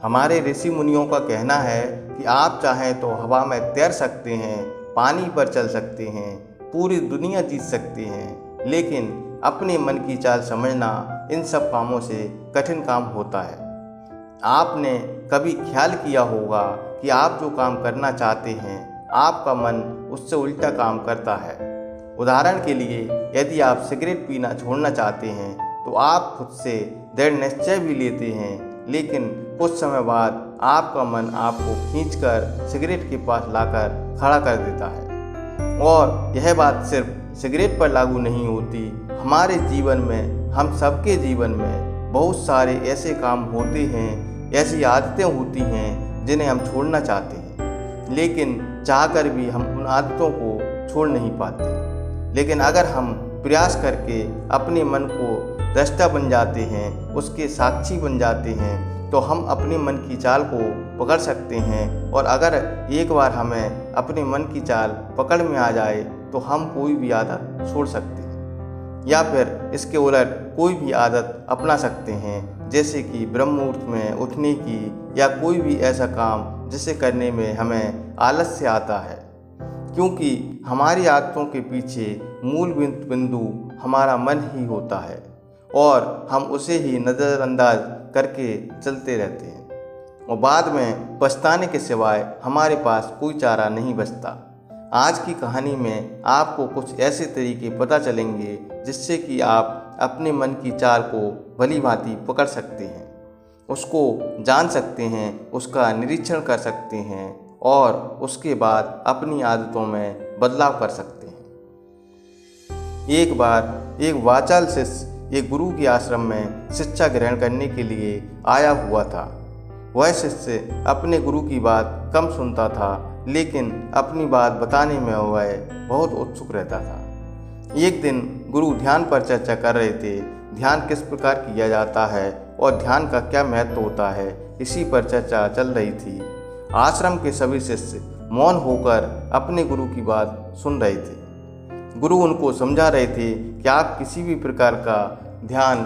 हमारे ऋषि मुनियों का कहना है कि आप चाहें तो हवा में तैर सकते हैं, पानी पर चल सकते हैं, पूरी दुनिया जीत सकते हैं, लेकिन अपने मन की चाल समझना इन सब कामों से कठिन काम होता है। आपने कभी ख्याल किया होगा कि आप जो काम करना चाहते हैं, आपका मन उससे उल्टा काम करता है। उदाहरण के लिए, यदि आप सिगरेट पीना छोड़ना चाहते हैं तो आप खुद से दृढ़ निश्चय भी लेते हैं, लेकिन कुछ समय बाद आपका मन आपको खींचकर सिगरेट के पास लाकर खड़ा कर देता है। और यह बात सिर्फ सिगरेट पर लागू नहीं होती, हमारे जीवन में, हम सबके जीवन में बहुत सारे ऐसे काम होते हैं, ऐसी आदतें होती हैं जिन्हें हम छोड़ना चाहते हैं, लेकिन चाहकर भी हम उन आदतों को छोड़ नहीं पाते। लेकिन अगर हम प्रयास करके अपने मन को दृष्टा बन जाते हैं, उसके साक्षी बन जाते हैं, तो हम अपने मन की चाल को पकड़ सकते हैं। और अगर एक बार हमें अपने मन की चाल पकड़ में आ जाए तो हम कोई भी आदत छोड़ सकते हैं, या फिर इसके उलट कोई भी आदत अपना सकते हैं, जैसे कि ब्रह्म मुहूर्त में उठने की, या कोई भी ऐसा काम जिसे करने में हमें आलस्य आता है। क्योंकि हमारी आदतों के पीछे मूल बिंदु हमारा मन ही होता है और हम उसे ही नज़रअंदाज करके चलते रहते हैं, और बाद में पछताने के सिवाय हमारे पास कोई चारा नहीं बचता। आज की कहानी में आपको कुछ ऐसे तरीके पता चलेंगे जिससे कि आप अपने मन की चाल को भली भांति पकड़ सकते हैं, उसको जान सकते हैं, उसका निरीक्षण कर सकते हैं और उसके बाद अपनी आदतों में बदलाव कर सकते हैं। एक बार एक वाचाल शिष्य एक गुरु के आश्रम में शिक्षा ग्रहण करने के लिए आया हुआ था। वह शिष्य अपने गुरु की बात कम सुनता था, लेकिन अपनी बात बताने में वह बहुत उत्सुक रहता था। एक दिन गुरु ध्यान पर चर्चा कर रहे थे। ध्यान किस प्रकार किया जाता है और ध्यान का क्या महत्व होता है, इसी पर चर्चा चल रही थी। आश्रम के सभी शिष्य मौन होकर अपने गुरु की बात सुन रहे थे। गुरु उनको समझा रहे थे कि आप किसी भी प्रकार का ध्यान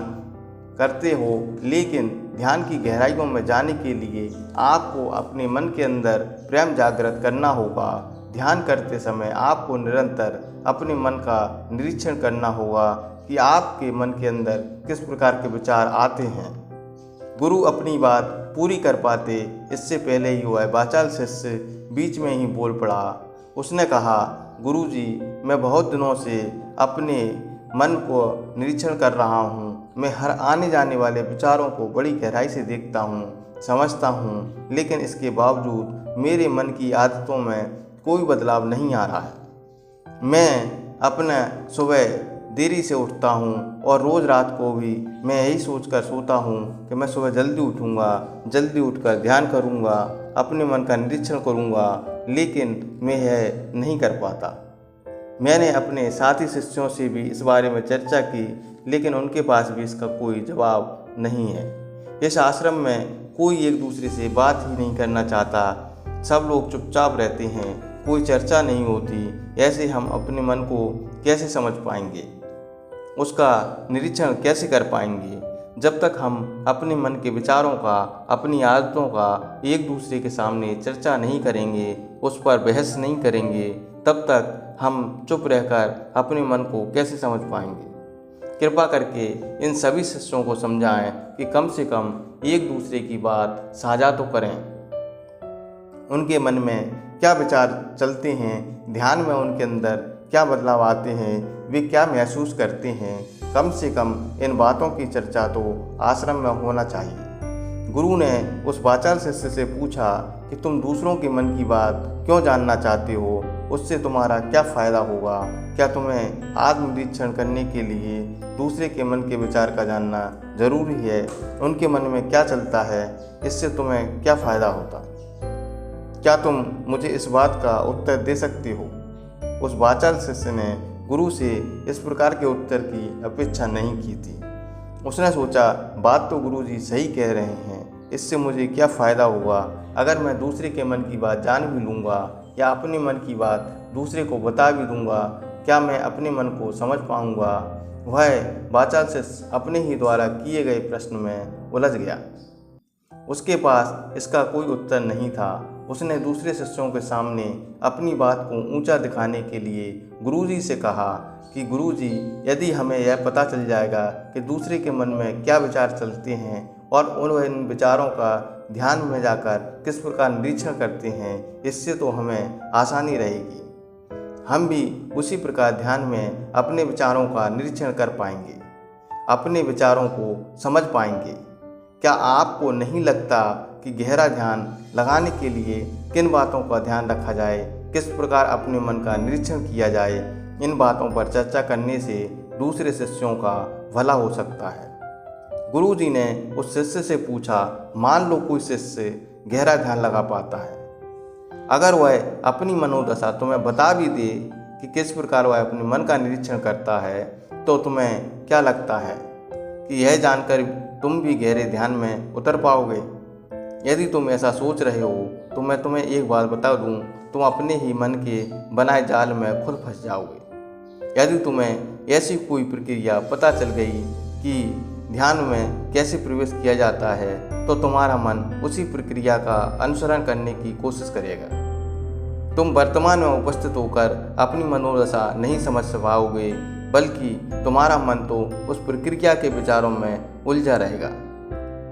करते हो, लेकिन ध्यान की गहराइयों में जाने के लिए आपको अपने मन के अंदर प्रेम जागृत करना होगा। ध्यान करते समय आपको निरंतर अपने मन का निरीक्षण करना होगा कि आपके मन के अंदर किस प्रकार के विचार आते हैं। गुरु अपनी बात पूरी कर पाते इससे पहले ही वह वाचाल शिष्य बीच में ही बोल पड़ा। उसने कहा, गुरुजी, मैं बहुत दिनों से अपने मन को निरीक्षण कर रहा हूँ। मैं हर आने जाने वाले विचारों को बड़ी गहराई से देखता हूँ, समझता हूँ, लेकिन इसके बावजूद मेरे मन की आदतों में कोई बदलाव नहीं आ रहा है। मैं अपना सुबह देरी से उठता हूँ और रोज़ रात को भी मैं यही सोचकर सोता हूँ कि मैं सुबह जल्दी उठूँगा, जल्दी उठकर ध्यान करूँगा, अपने मन का निरीक्षण करूँगा, लेकिन मैं यह नहीं कर पाता। मैंने अपने साथी शिष्यों से भी इस बारे में चर्चा की, लेकिन उनके पास भी इसका कोई जवाब नहीं है। इस आश्रम में कोई एक दूसरे से बात ही नहीं करना चाहता, सब लोग चुपचाप रहते हैं, कोई चर्चा नहीं होती। ऐसे हम अपने मन को कैसे समझ पाएंगे, उसका निरीक्षण कैसे कर पाएंगे? जब तक हम अपने मन के विचारों का, अपनी आदतों का एक दूसरे के सामने चर्चा नहीं करेंगे, उस पर बहस नहीं करेंगे, तब तक हम चुप रहकर अपने मन को कैसे समझ पाएंगे? कृपा करके इन सभी शिष्यों को समझाएं कि कम से कम एक दूसरे की बात साझा तो करें। उनके मन में क्या विचार चलते हैं, ध्यान में उनके अंदर क्या बदलाव आते हैं, वे क्या महसूस करते हैं, कम से कम इन बातों की चर्चा तो आश्रम में होना चाहिए। गुरु ने उस वाचाल शिष्य से पूछा कि तुम दूसरों के मन की बात क्यों जानना चाहते हो, उससे तुम्हारा क्या फ़ायदा होगा? क्या तुम्हें आत्मनिरीक्षण करने के लिए दूसरे के मन के विचार का जानना ज़रूरी है? उनके मन में क्या चलता है, इससे तुम्हें क्या फ़ायदा होता? क्या तुम मुझे इस बात का उत्तर दे सकते हो? उस वाचाल शिष्य ने गुरु से इस प्रकार के उत्तर की अपेक्षा नहीं की थी। उसने सोचा, बात तो गुरुजी सही कह रहे हैं, इससे मुझे क्या फ़ायदा होगा? अगर मैं दूसरे के मन की बात जान भी लूँगा या अपने मन की बात दूसरे को बता भी दूँगा, क्या मैं अपने मन को समझ पाऊँगा? वह वाचाल शिष्य अपने ही द्वारा किए गए प्रश्न में उलझ गया। उसके पास इसका कोई उत्तर नहीं था। उसने दूसरे शिष्यों के सामने अपनी बात को ऊंचा दिखाने के लिए गुरुजी से कहा कि गुरुजी, यदि हमें यह पता चल जाएगा कि दूसरे के मन में क्या विचार चलते हैं और उन विचारों का ध्यान में जाकर किस प्रकार निरीक्षण करते हैं, इससे तो हमें आसानी रहेगी। हम भी उसी प्रकार ध्यान में अपने विचारों का निरीक्षण कर पाएंगे, अपने विचारों को समझ पाएंगे। क्या आपको नहीं लगता कि गहरा ध्यान लगाने के लिए किन बातों का ध्यान रखा जाए, किस प्रकार अपने मन का निरीक्षण किया जाए, इन बातों पर चर्चा करने से दूसरे शिष्यों का भला हो सकता है। गुरुजी ने उस शिष्य से पूछा, मान लो कोई शिष्य गहरा ध्यान लगा पाता है, अगर वह अपनी मनोदशा तुम्हें बता भी दे कि किस प्रकार वह अपने मन का निरीक्षण करता है, तो तुम्हें क्या लगता है कि यह जानकर तुम भी गहरे ध्यान में उतर पाओगे? यदि तुम ऐसा सोच रहे हो तो मैं तुम्हें एक बात बता दूं, तुम अपने ही मन के बनाए जाल में खुद फंस जाओगे। यदि तुम्हें ऐसी कोई प्रक्रिया पता चल गई कि ध्यान में कैसे प्रवेश किया जाता है, तो तुम्हारा मन उसी प्रक्रिया का अनुसरण करने की कोशिश करेगा। तुम वर्तमान में उपस्थित होकर अपनी मनोदशा नहीं समझ पाओगे, बल्कि तुम्हारा मन तो उस प्रक्रिया के विचारों में उलझा रहेगा।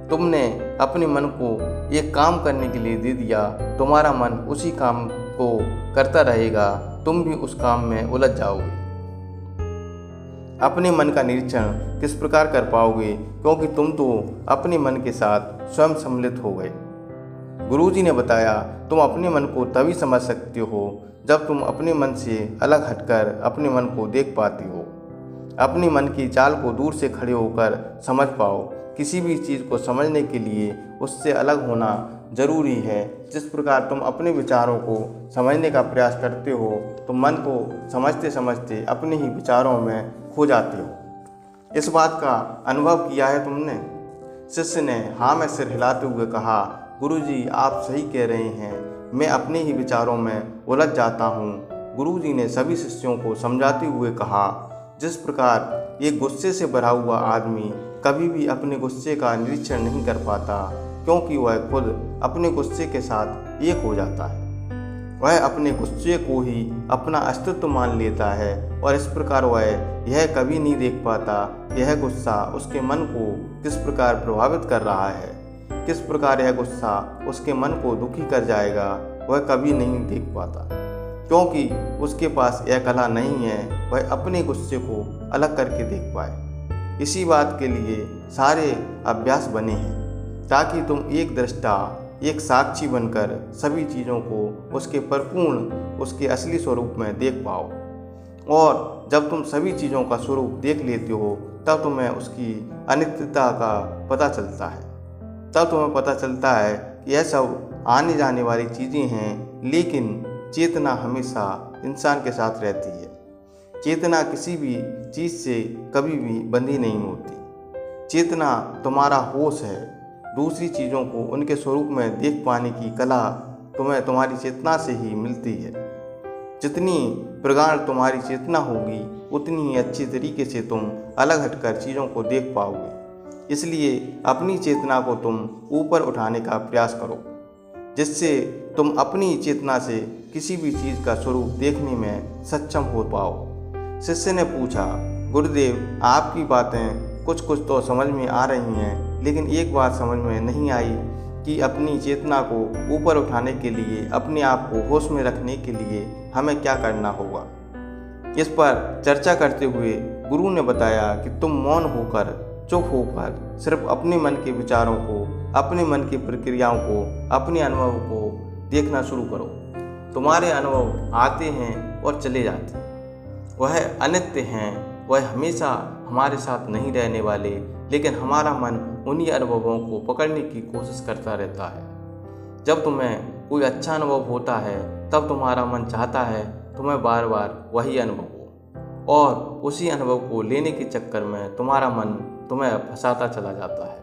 तुमने अपने मन को एक काम करने के लिए दे दिया, तुम्हारा मन उसी काम को करता रहेगा, तुम भी उस काम में उलझ जाओगे। अपने मन का निरीक्षण किस प्रकार कर पाओगे, क्योंकि तुम तो अपने मन के साथ स्वयं सम्मिलित हो गए। गुरुजी ने बताया, तुम अपने मन को तभी समझ सकते हो जब तुम अपने मन से अलग हटकर अपने मन को देख पाती हो, अपने मन की चाल को दूर से खड़े होकर समझ पाओ। किसी भी चीज़ को समझने के लिए उससे अलग होना जरूरी है। जिस प्रकार तुम अपने विचारों को समझने का प्रयास करते हो, तो मन को समझते समझते अपने ही विचारों में खो जाते हो। इस बात का अनुभव किया है तुमने? शिष्य ने हाँ में सिर हिलाते हुए कहा, गुरुजी आप सही कह रहे हैं, मैं अपने ही विचारों में उलझ जाता हूँ। गुरुजी ने सभी शिष्यों को समझाते हुए कहा, जिस प्रकार एक गुस्से से भरा हुआ आदमी कभी भी अपने गुस्से का निरीक्षण नहीं कर पाता, क्योंकि वह खुद अपने गुस्से के साथ एक हो जाता है। वह अपने गुस्से को ही अपना अस्तित्व मान लेता है और इस प्रकार वह यह कभी नहीं देख पाता यह गुस्सा उसके मन को किस प्रकार प्रभावित कर रहा है, किस प्रकार यह गुस्सा उसके मन को दुखी कर जाएगा, वह कभी नहीं देख पाता, क्योंकि उसके पास यह कला नहीं है वह अपने गुस्से को अलग करके देख पाए। इसी बात के लिए सारे अभ्यास बने हैं, ताकि तुम एक दृष्टा, एक साक्षी बनकर सभी चीज़ों को उसके परिपूर्ण, उसके असली स्वरूप में देख पाओ। और जब तुम सभी चीज़ों का स्वरूप देख लेते हो, तब तुम्हें उसकी अनित्यता का पता चलता है। तब तुम्हें पता चलता है कि यह सब आने जाने वाली चीज़ें हैं, लेकिन चेतना हमेशा इंसान के साथ रहती है। चेतना किसी भी चीज़ से कभी भी बंधी नहीं होती। चेतना तुम्हारा होश है। दूसरी चीज़ों को उनके स्वरूप में देख पाने की कला तुम्हें तुम्हारी चेतना से ही मिलती है। जितनी प्रगाढ़ तुम्हारी चेतना होगी, उतनी ही अच्छी तरीके से तुम अलग हटकर चीज़ों को देख पाओगे। इसलिए अपनी चेतना को तुम ऊपर उठाने का प्रयास करो, जिससे तुम अपनी चेतना से किसी भी चीज़ का स्वरूप देखने में सक्षम हो पाओ। शिष्य ने पूछा, गुरुदेव आपकी बातें कुछ तो समझ में आ रही हैं, लेकिन एक बात समझ में नहीं आई कि अपनी चेतना को ऊपर उठाने के लिए, अपने आप को होश में रखने के लिए हमें क्या करना होगा। इस पर चर्चा करते हुए गुरु ने बताया कि तुम मौन होकर, चुप होकर सिर्फ अपने मन के विचारों को, अपने मन की प्रक्रियाओं को, अपने अनुभव को देखना शुरू करो। तुम्हारे अनुभव आते हैं और चले जाते हैं, वह अनित्य हैं, वह हमेशा हमारे साथ नहीं रहने वाले, लेकिन हमारा मन उन्हीं अनुभवों को पकड़ने की कोशिश करता रहता है। जब तुम्हें कोई अच्छा अनुभव होता है, तब तुम्हारा मन चाहता है तुम्हें बार बार वही अनुभव हो, और उसी अनुभव को लेने के चक्कर में तुम्हारा मन तुम्हें फंसाता चला जाता है।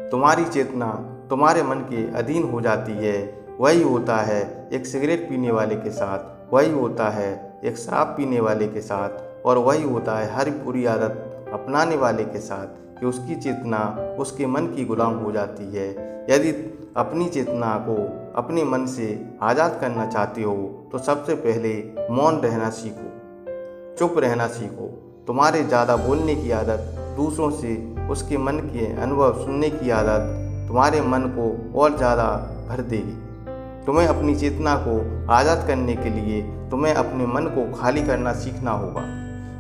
तुम्हारी चेतना तुम्हारे मन के अधीन हो जाती है। वही होता है एक सिगरेट पीने वाले के साथ, वही होता है एक शराब पीने वाले के साथ, और वही होता है हर बुरी आदत अपनाने वाले के साथ। कि उसकी चेतना उसके मन की गुलाम हो जाती है। यदि अपनी चेतना को अपने मन से आज़ाद करना चाहते हो तो सबसे पहले मौन रहना सीखो, चुप रहना सीखो। तुम्हारे ज़्यादा बोलने की आदत, दूसरों से उसके मन के अनुभव सुनने की आदत तुम्हारे मन को और ज़्यादा भर देगी। तुम्हें अपनी चेतना को आज़ाद करने के लिए तुम्हें अपने मन को खाली करना सीखना होगा।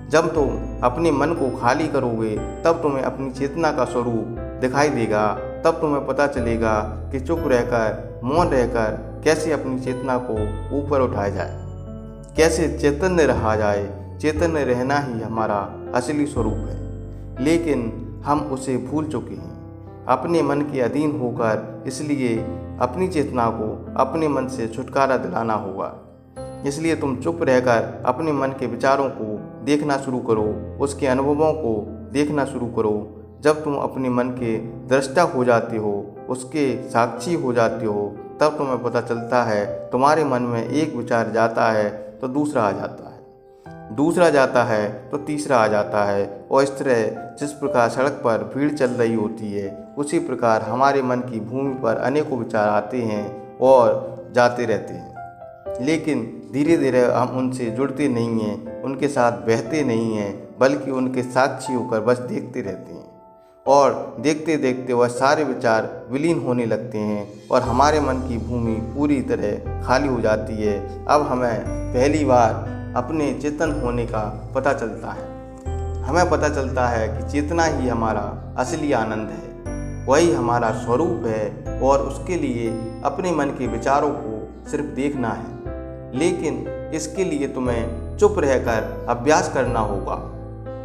जब तुम अपने मन को खाली करोगे तब तुम्हें अपनी चेतना का स्वरूप दिखाई देगा। तब तुम्हें पता चलेगा कि चुप रहकर, मौन रहकर कैसे अपनी चेतना को ऊपर उठाया जाए, कैसे चैतन्य रहा जाए। चैतन्य रहना ही हमारा असली स्वरूप है, लेकिन हम उसे भूल चुके हैं अपने मन के अधीन होकर। इसलिए अपनी चेतना को अपने मन से छुटकारा दिलाना होगा। इसलिए तुम चुप रहकर अपने मन के विचारों को देखना शुरू करो, उसके अनुभवों को देखना शुरू करो। जब तुम अपने मन के दृष्टा हो जाते हो, उसके साक्षी हो जाते हो, तब तुम्हें पता चलता है तुम्हारे मन में एक विचार जाता है तो दूसरा आ जाता है, दूसरा जाता है तो तीसरा आ जाता है। और इस तरह जिस प्रकार सड़क पर भीड़ चल रही होती है, उसी प्रकार हमारे मन की भूमि पर अनेकों विचार आते हैं और जाते रहते हैं। लेकिन धीरे धीरे हम उनसे जुड़ते नहीं हैं, उनके साथ बहते नहीं हैं, बल्कि उनके साक्षी होकर बस देखते रहते हैं। और देखते देखते वह सारे विचार विलीन होने लगते हैं और हमारे मन की भूमि पूरी तरह खाली हो जाती है। अब हमें पहली बार अपने चेतन होने का पता चलता है। हमें पता चलता है कि चेतना ही हमारा असली आनंद है, वही हमारा स्वरूप है। और उसके लिए अपने मन के विचारों को सिर्फ देखना है। लेकिन इसके लिए तुम्हें चुप रहकर अभ्यास करना होगा,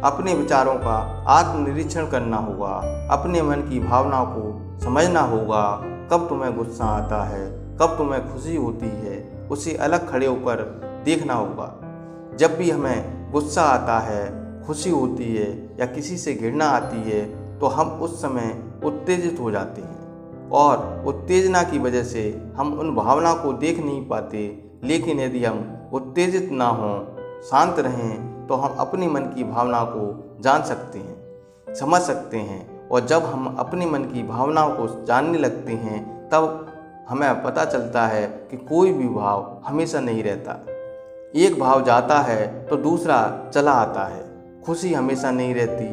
अपने विचारों का आत्मनिरीक्षण करना होगा, अपने मन की भावनाओं को समझना होगा। कब तुम्हें गुस्सा आता है, कब तुम्हें खुशी होती है, उसे अलग खड़े होकर देखना होगा। जब भी हमें गुस्सा आता है, खुशी होती है या किसी से घृणा आती है तो हम उस समय उत्तेजित हो जाते हैं और उत्तेजना की वजह से हम उन भावनाओं को देख नहीं पाते। लेकिन यदि हम उत्तेजित ना हों, शांत रहें, तो हम अपने मन की भावनाओं को जान सकते हैं, समझ सकते हैं। और जब हम अपने मन की भावनाओं को जानने लगते हैं तब हमें पता चलता है कि कोई भी भाव हमेशा नहीं रहता। एक भाव जाता है तो दूसरा चला आता है। खुशी हमेशा नहीं रहती,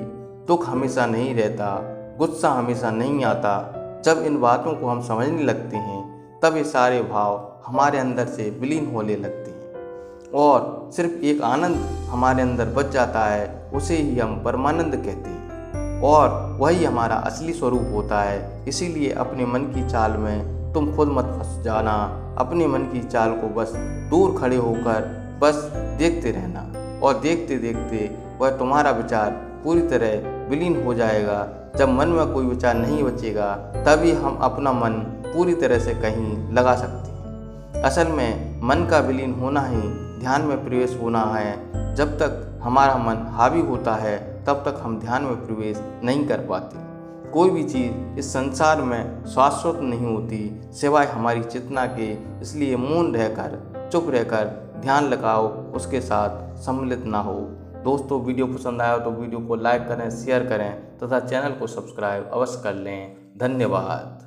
दुख हमेशा नहीं रहता, गुस्सा हमेशा नहीं आता। जब इन बातों को हम समझने लगते हैं तब ये सारे भाव हमारे अंदर से विलीन होने लगते हैं और सिर्फ एक आनंद हमारे अंदर बच जाता है। उसे ही हम परमानंद कहते हैं और वही हमारा असली स्वरूप होता है। इसीलिए अपने मन की चाल में तुम खुद मत फंस जाना। अपने मन की चाल को बस दूर खड़े होकर बस देखते रहना और देखते देखते वह तुम्हारा विचार पूरी तरह विलीन हो जाएगा। जब मन में कोई विचार नहीं बचेगा तभी हम अपना मन पूरी तरह से कहीं लगा सकते हैं। असल में मन का विलीन होना ही ध्यान में प्रवेश होना है। जब तक हमारा मन हावी होता है तब तक हम ध्यान में प्रवेश नहीं कर पाते। कोई भी चीज़ इस संसार में शाश्वत नहीं होती सिवाय हमारी चेतना के। इसलिए मौन रहकर, चुप रहकर ध्यान लगाओ, उसके साथ सम्मिलित ना हो। दोस्तों, वीडियो पसंद आया तो वीडियो को लाइक करें, शेयर करें तथा चैनल को सब्सक्राइब अवश्य कर लें। धन्यवाद।